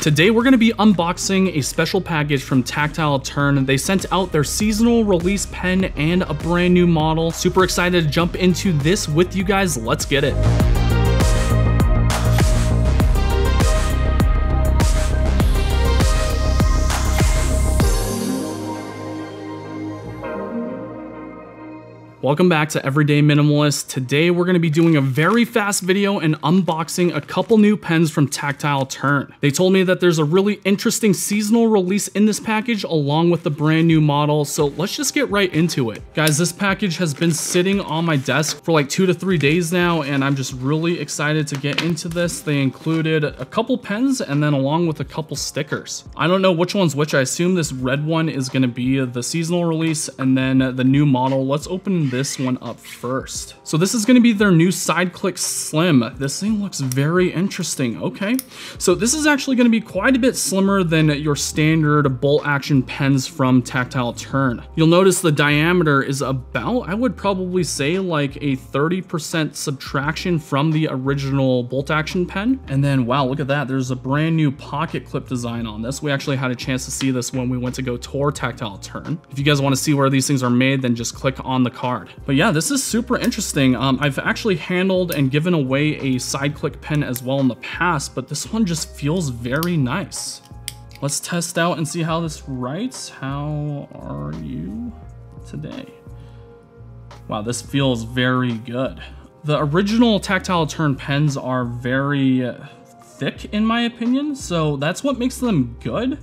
Today we're going to be unboxing a special package from Tactile Turn. They sent out their seasonal release pen and a brand new model. Super excited to jump into this with you guys. Let's get it. Welcome back to Everyday Minimalist. Today we're going to be doing a very fast video and unboxing a couple new pens from Tactile Turn. They told me that there's a really interesting seasonal release in this package along with the brand new model, so let's just get right into it. Guys, this package has been sitting on my desk for like 2 to 3 days now, and I'm just really excited to get into this. They included a couple pens and then along with a couple stickers. I don't know which one's which. I assume this red one is going to be the seasonal release and then the new model. Let's open this one up first. So this is going to be their new Side Click Slim. This thing looks very interesting. Okay, so this is actually going to be quite a bit slimmer than your standard bolt action pens from Tactile Turn. You'll notice the diameter is about, I would probably say, like a 30% subtraction from the original bolt action pen. And then wow, look at that, there's a brand new pocket clip design on this. We actually had a chance to see this when we went to go tour Tactile Turn. If you guys want to see where these things are made, then just click on the card. But yeah, this is super interesting. I've actually handled and given away a side click pen as well in the past, but this one just feels very nice. Let's test out and see how this writes. How are you today? Wow, this feels very good. The original Tactile Turn pens are very thick in my opinion, so that's what makes them good.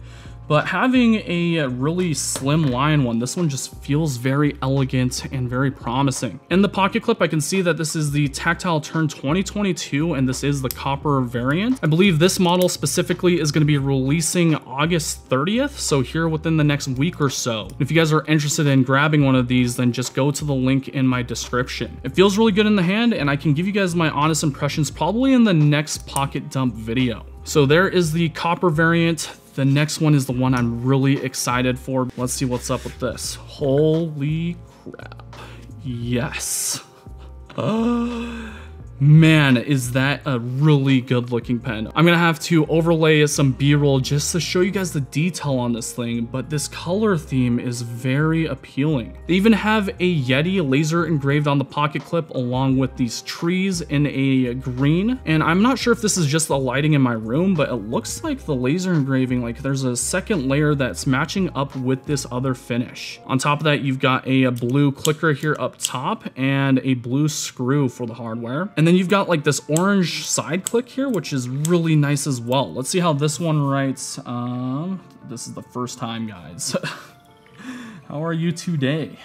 But having a really slim line one, this one just feels very elegant and very promising. In the pocket clip, I can see that this is the Tactile Turn 2022, and this is the copper variant. I believe this model specifically is going to be releasing August 30th, so here within the next week or so. If you guys are interested in grabbing one of these, then just go to the link in my description. It feels really good in the hand, and I can give you guys my honest impressions probably in the next pocket dump video. So there is the copper variant. The next one is the one I'm really excited for. Let's see what's up with this. Holy crap. Yes. Man, is that a really good looking pen. I'm gonna have to overlay some B-roll just to show you guys the detail on this thing, but this color theme is very appealing. They even have a Yeti laser engraved on the pocket clip along with these trees in a green. And I'm not sure if this is just the lighting in my room, but it looks like the laser engraving, like there's a second layer that's matching up with this other finish. On top of that, you've got a blue clicker here up top and a blue screw for the hardware. And then you've got like this orange side click here, which is really nice as well. Let's see how this one writes. This is the first time, guys. How are you today?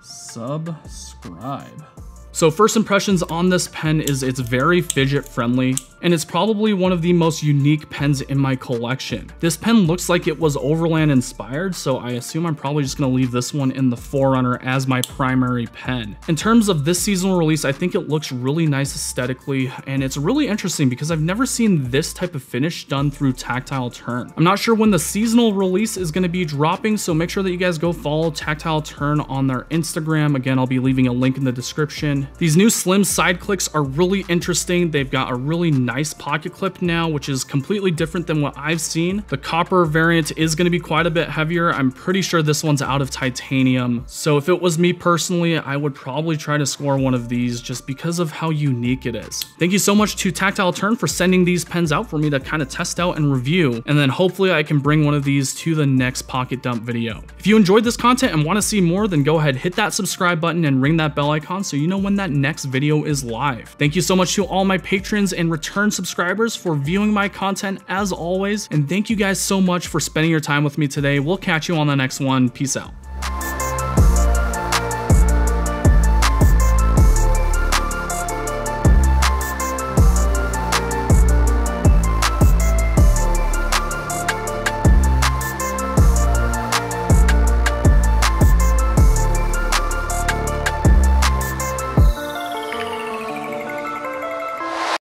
Subscribe. So first impressions on this pen is it's very fidget friendly, and it's probably one of the most unique pens in my collection. This pen looks like it was overland inspired, so I assume I'm probably just gonna leave this one in the Forerunner as my primary pen. In terms of this seasonal release, I think it looks really nice aesthetically, and it's really interesting because I've never seen this type of finish done through Tactile Turn. I'm not sure when the seasonal release is gonna be dropping, so make sure that you guys go follow Tactile Turn on their Instagram. Again, I'll be leaving a link in the description. These new slim side clicks are really interesting. They've got a really nice pocket clip now, which is completely different than what I've seen. The copper variant is going to be quite a bit heavier. I'm pretty sure this one's out of titanium. So if it was me personally, I would probably try to score one of these just because of how unique it is. Thank you so much to Tactile Turn for sending these pens out for me to kind of test out and review. And then hopefully I can bring one of these to the next pocket dump video. If you enjoyed this content and want to see more, then go ahead, hit that subscribe button and ring that bell icon so you know when that next video is live. Thank you so much to all my patrons and return subscribers for viewing my content as always, and thank you guys so much for spending your time with me today. We'll catch you on the next one. Peace out.